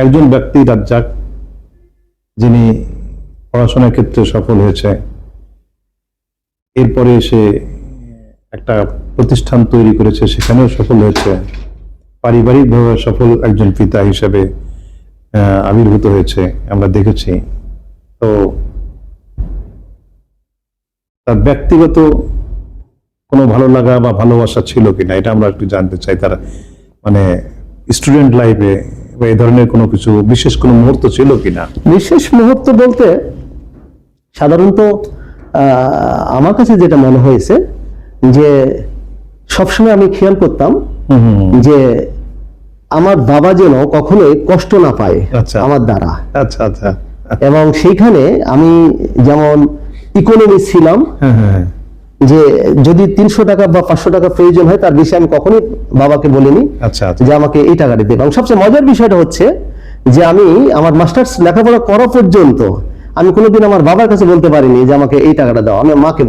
একজন ব্যক্তি রাজ্জাক, যিনি পড়াশোনার ক্ষেত্রে সফল হয়েছে, এরপরে সে একটা প্রতিষ্ঠান তৈরি করেছে, সেখানেও সফল হয়েছে, পারিবারিকভাবে সফল একজন পিতা হিসেবে আবির্ভূত হয়েছে আমরা দেখেছি। তো তার ব্যক্তিগত কোনো ভালো লাগা বা ভালোবাসা ছিল কিনা, এটা আমরা একটু জানতে চাই। তার মানে স্টুডেন্ট লাইফে এই ধরনের কোনো কিছু বিশেষ কোনো মুহূর্ত ছিল কিনা? বিশেষ মুহূর্ত বলতে সাধারণত আমার কাছে যেটা মনে হয়েছে যে সবসময় আমি খেয়াল করতাম যে আমার বাবা যেন কখনোই কষ্ট না পায় আমার দ্বারা। আচ্ছা আচ্ছা। এবং সেইখানে আমি যেমন ইকোনমি ছিলাম, যে যদি 300 টাকা বা 500 টাকা প্রয়োজন হয় তার বিষয়ে আমি কখনোই বাবাকে বলিনি যে আমাকে এই টাকাটা দেবে। এবং সবচেয়ে মজার বিষয়টা হচ্ছে যে আমি আমার মাস্টার্স লেখাপড়া করা পর্যন্ত আমি কোনোদিন আমার বাবার কাছে বলতে পারিনি যে আমাকে এই টাকাটা দাও। আমি মাকে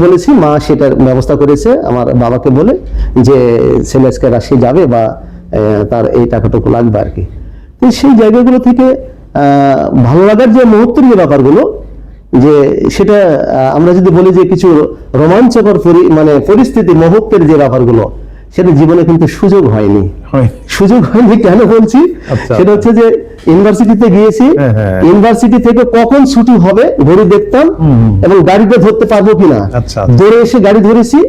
বলেছি, মা সেটার ব্যবস্থা করেছে আমার বাবাকে বলে যে ছেলে আজকে রাশি যাবে বা তার এই টাকাটুকু লাগবে আর কি। তো সেই জায়গাগুলো থেকে ভালো লাগার যে মুহূর্তের যে ব্যাপারগুলো, যে সেটা আমরা যদি বলি যে কিছু রোমাঞ্চকর মানে পরিস্থিতি মুহূর্তের যে ব্যাপারগুলো, সেটা জীবনে কিন্তু সুযোগ হয়নি। কেন বলছি, সেটা হচ্ছে যে ইউনিভার্সিটিতে গিয়েছি, ইউনিভার্সিটি থেকে কখন ছুটি হবে ঘড়ি দেখতাম এবং গাড়িটা ধরতে পারবো কিনা, দৌড়ে এসে গাড়ি ধরেছি,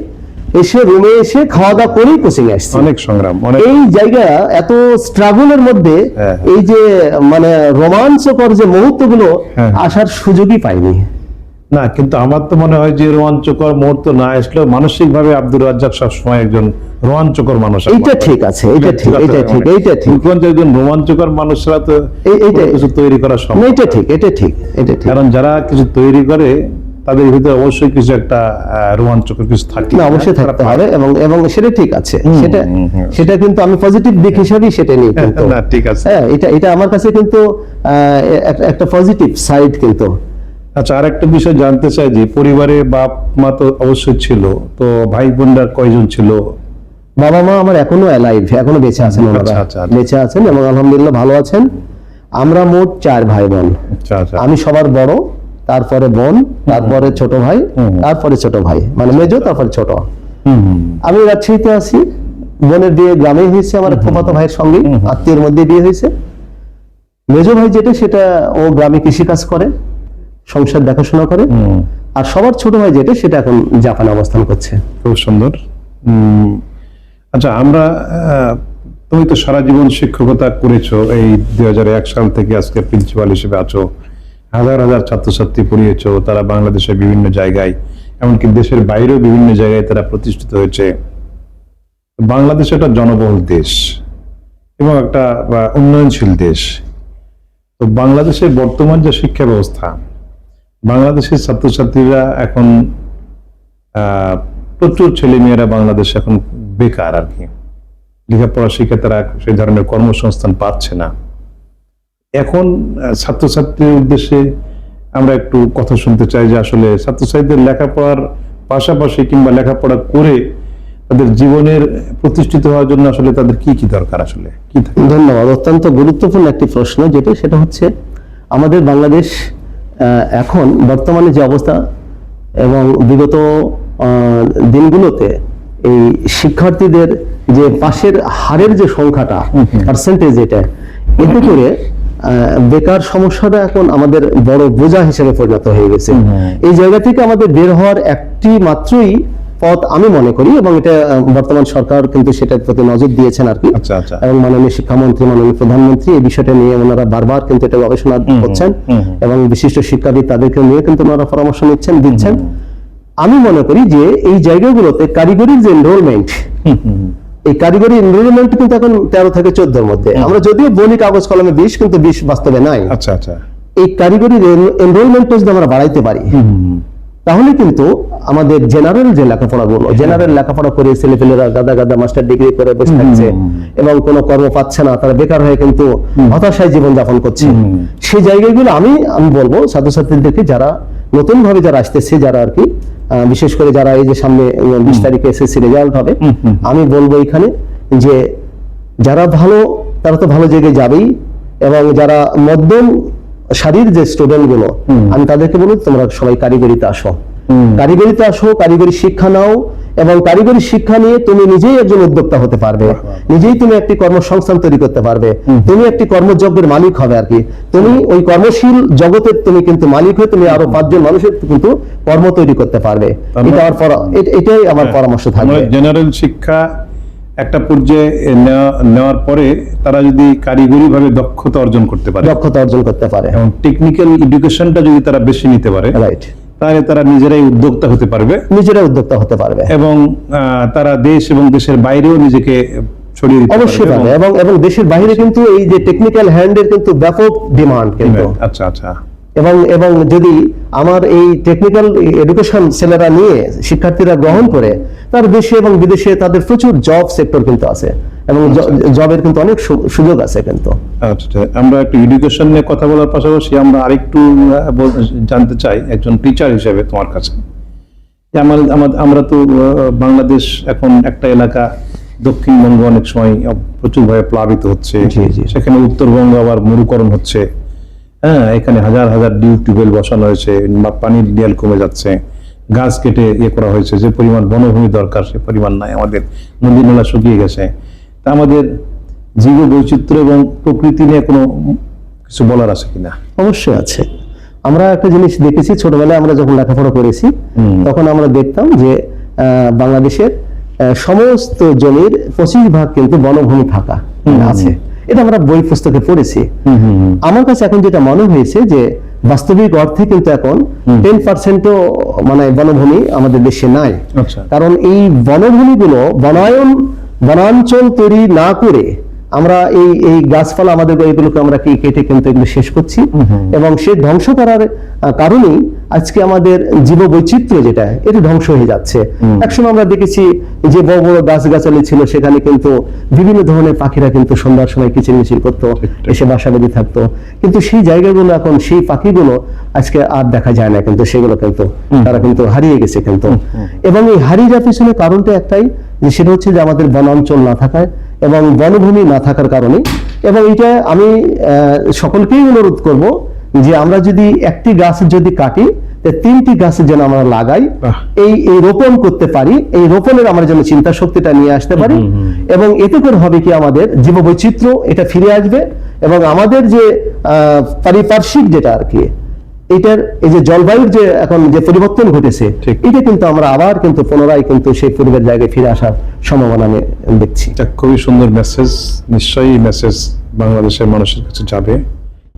এসে রুমে এসে খাওয়া দাওয়া করেই কোচিং এ আসছি। অনেক সংগ্রাম, এই জায়গা এত স্ট্রাগলের মধ্যে এই যে মানে রোমাঞ্চকর যে মুহূর্তগুলো আসার সুযোগই পাইনি। না, কিন্তু আমার তো মনে হয় যে রোমাঞ্চকর মুহূর্ত না আসলেও মানসিক ভাবে আব্দুর রাজ্জাক সবসময় একজন রোমাঞ্চকর মানুষ। এইটা ঠিক আছে, এইটা ঠিক। একজন রোমাঞ্চকর মানুষরা তো কিছু তৈরি করা সম্ভব। এটা ঠিক। কারণ যারা কিছু তৈরি করে তাদের ভিতরে অবশ্যই কিছু একটা রোমাঞ্চকর কিছু থাকে, অবশ্যই থাকতে হবে। এবং সেটা ঠিক আছে, সেটা কিন্তু আমি পজিটিভ দিক হিসাবেই সেটা নিই। ঠিক আছে, এটা আমার কাছে কিন্তু একটা পজিটিভ সাইড। কিন্তু আচ্ছা, আর একটা বিষয় জানতে চাই যে পরিবারে বাপ মা তো অবশ্যই ছিল, তো ভাই বোনরা কয়জন ছিল? বাবা মা আমার এখনো অ্যালাইভ, এখনো বেঁচে আছেন, বেঁচে আছেন এবং আলহামদুলিল্লাহ ভালো আছেন। আমরা মোট 4 ভাই বোন। আমি সবার বড়, তারপরে বোন, তারপরে ছোট ভাই, তারপরে ছোট ভাই, মানে মেজো, তারপরে ছোট। আমি রাজশাহীতে আছি। বোনের বিয়ে গ্রামে হয়েছে, আমার ফুফাতো ভাইয়ের সঙ্গে আত্মীয়ের মধ্যে বিয়ে হয়েছে। মেজো ভাই যেটা, সেটা ও গ্রামে কৃষিকাজ করে, সংসার দেখাশোনা করে। আর সবার ছোট ভাই যেটা, সেটা এখন জাপানে অবস্থান করছে। খুব সুন্দর। আচ্ছা, তুমি তো সারা জীবন শিক্ষকতা করেছো, এই 2001 সাল থেকে আজকে প্রিন্সিপাল হিসেবে আছো, হাজার হাজার ছাত্রছাত্রী পড়িয়েছো, তারা বাংলাদেশের বিভিন্ন জায়গায়, এমনকি দেশের বাইরেও বিভিন্ন জায়গায় তারা প্রতিষ্ঠিত হয়েছে। বাংলাদেশ একটা জনবহুল দেশ এবং একটা উন্নয়নশীল দেশ। তো বাংলাদেশের বর্তমান যে শিক্ষা ব্যবস্থা, বাংলাদেশের ছাত্রছাত্রীরা এখন প্রচুর ছেলেমেয়েরা বাংলাদেশে এখন বেকার আর কি, লেখাপড়া শিখে তারা সেই ধরনের কর্মসংস্থান পাচ্ছে না। এখন ছাত্রছাত্রীর উদ্দেশ্যে আমরা একটু কথা শুনতে চাই যে আসলে ছাত্রছাত্রীদের লেখাপড়ার পাশাপাশি কিংবা লেখাপড়া করে তাদের জীবনের প্রতিষ্ঠিত হওয়ার জন্য আসলে তাদের কি কি দরকার, আসলে কি থাকে? ধন্যবাদ। অত্যন্ত গুরুত্বপূর্ণ একটি প্রশ্ন, সেটা হচ্ছে আমাদের বাংলাদেশ এখন বর্তমানে যে অবস্থা এবং বিগত দিনগুলোতে এই শিক্ষার্থীদের যে পাশের হারের যে সংখ্যাটা, পার্সেন্টেজ, এতে করে বেকার সমস্যাটা এখন আমাদের বড় বোঝা হিসেবে পরিণত হয়ে গেছে। এই জায়গা থেকে আমাদের বের হওয়ার একটি মাত্রই পথ আমি মনে করি, এবং এটা বর্তমান সরকার কিন্তু সেটার প্রতি নজর দিয়েছেন আর কি। এবং মাননীয় শিক্ষামন্ত্রী, মাননীয় প্রধানমন্ত্রী এই বিষয়টা নিয়ে ওনারা বারবার কিন্তু এটা গবেষণা করছেন এবং বিশিষ্ট শিক্ষাবিদ তাদেরকে নিয়ে কিন্তু ওনারা পরামর্শ দিচ্ছেন। আমি মনে করি যে এই জায়গাগুলোতে কারিগরি যে এনরোলমেন্ট, এই কারিগরি এনরোলমেন্ট কিন্তু এখন 13 থেকে 14 মধ্যে। আমরা যদিও বলি কাগজ কলমে 20, কিন্তু 20 বাস্তবে নাই। এই কারিগরি এনরোলমেন্টটা যদি আমরা বাড়াইতে পারি, তাহলে কিন্তু আমাদের জেনারেল যে লেখাপড়াগুলো, জেনারেল লেখাপড়া করে ছেলেপেলেরা গাদা মাস্টার ডিগ্রি করে বসে থাকছে এবং কোনো কর্ম পাচ্ছে না, তারা বেকার হয়ে কিন্তু হতাশায় জীবনযাপন করছে। সেই জায়গাগুলো আমি বলবো ছাত্রছাত্রীদেরকে, যারা নতুন ভাবে যারা আসতেছে, যারা আর কি বিশেষ করে যারা এই যে সামনে 20 তারিখে এসএসসি রেজাল্ট হবে, আমি বলবো এখানে যে যারা ভালো তারা তো ভালো জায়গায় যাবেই। এবং যারা মধ্যম সারির যে স্টুডেন্ট গুলো, আমি তাদেরকে বলি তোমরা সবাই কারিগরিতে আসো, কারিগরিতে আসো, কারিগরি শিক্ষা নাও, এবং কারিগরি শিক্ষা নিয়ে তুমি নিজেই একজন উদ্যোক্তা হতে পারবে, নিজেই তুমি একটি কর্মসংস্থান তৈরি করতে পারবে, তুমি একটি কর্মযজ্ঞের মালিক হবে আর কি। তুমি ওই কর্মশীল জগতের তুমি কিন্তু মালিক হয়ে তুমি আরো 5 জন মানুষের কিন্তু কর্ম তৈরি করতে পারবে। এটাই আমার পরামর্শ থাকবে। জেনারেল শিক্ষা একটা পর্যায়ে নেওয়ার পরে তারা যদি কারিগরি ভাবে দক্ষতা অর্জন করতে পারে, এবং টেকনিক্যাল এডুকেশনটা যদি তারা বেশি নিতে পারে, রাইট, তাহলে তারা নিজেরাই উদ্যোক্তা হতে পারবে, এবং তারা দেশ এবং দেশের বাইরেও নিজেকে ছড়িয়ে দিতে অবশ্যই পারবে। এবং দেশের বাইরে কিন্তু এই যে টেকনিক্যাল হ্যান্ডের কিন্তু ব্যাপক ডিমান্ড কিন্তু। আচ্ছা আচ্ছা। এবং যদি আমার এই টেকনিক্যাল এডুকেশন ছেলেরা নিয়ে শিক্ষার্থীরা গ্রহণ করে, তার দেশে এবং বিদেশে তাদের প্রচুর জব সেক্টর কিন্তু আছে, এবং জবের কিন্তু অনেক সুযোগ আছে কিন্তু। আচ্ছা, আমরা একটু এডুকেশন নিয়ে কথা বলার পাশাপাশি আমরা আরেকটু জানতে চাই একজন টিচার হিসেবে তোমার কাছে, আমরা তো বাংলাদেশ এখন একটা এলাকা দক্ষিণবঙ্গ অনেক সময় প্রচুরভাবে প্লাবিত হচ্ছে, সেখানে উত্তরবঙ্গ আবার মরুকরণ হচ্ছে। হ্যাঁ, এখানে হাজার হাজার টিউবওয়েল বসানো হয়েছে, পানির লেয়ার কমে যাচ্ছে, গাছ কেটে করা হয়েছে, যে পরিমাণ বনভূমি দরকার সে পরিমাণ নাই, আমাদের নদী নালা শুকিয়ে গেছে। তা আমাদের জীব বৈচিত্র্য এবং প্রকৃতি নিয়ে কোনো কিছু বলার আছে কিনা? অবশ্যই আছে। আমরা একটা জিনিস দেখেছি, ছোটবেলায় আমরা যখন লেখাপড়া করেছি তখন আমরা দেখতাম যে বাংলাদেশের সমস্ত জমির 25% কিন্তু বনভূমি ফাঁকা আছে। এটা আমরা বই পুস্তকে পড়েছি। আমার কাছে এখন যেটা মনে হয়েছে যে বাস্তবিক অর্থে কিন্তু এখন 10%ও মানে বনভূমি আমাদের দেশে নাই। কারণ এই বনভূমিগুলো বনাঞ্চল তৈরি না করে আমরা এই গাছপালা আমাদের এগুলোকে আমরা কেটে কিন্তু এগুলো শেষ করছি, এবং সে ধ্বংস করার কারণেই আজকে আমাদের জীব বৈচিত্র্য যেটা এটা ধ্বংস হয়ে যাচ্ছে। একসময় আমরা দেখেছি যে বড় বড় গাছগাছালি ছিল, সেখানে কিন্তু বিভিন্ন ধরনের পাখিরা কিন্তু সন্ধ্যার সময় কিচিরমিচির করতো, এসে বাসা বেঁধে থাকতো, কিন্তু সেই জায়গাগুলো এখন সেই পাখিগুলো আজকে আর দেখা যায় না, কিন্তু সেগুলো কিন্তু তারা কিন্তু হারিয়ে গেছে কিন্তু। এবং এই হারিয়ে যাওয়ার পিছনে কারণটা একটাই, যে সেটা হচ্ছে যে আমাদের বনাঞ্চল না থাকায় এবং বনভূমি না থাকার কারণে। এবং এটা আমি সকলকেই অনুরোধ করব যে আমরা যদি একটি গাছ যদি কাটি, 3টি গাছ যেন আমরা লাগাই, এই রোপণ করতে পারি, এই রোপণের আমরা যেন চিন্তা শক্তিটা নিয়ে আসতে পারি, এবং এতে করে হবে কি আমাদের জীববৈচিত্র্য এটা ফিরে আসবে, এবং আমাদের যে পারিপার্শ্বিক যেটা আর কি এটার এই যে জলবায়ুর যে এখন যে পরিবর্তন ঘটেছে, এটা কিন্তু আমরা আবার কিন্তু পুনরায় কিন্তু সেই পূর্বের জায়গায় ফিরে আসার সম্ভাবনা আমি দেখছি। খুবই সুন্দর মেসেজ, নিশ্চয়ই মেসেজ বাংলাদেশের মানুষের কাছে যাবে।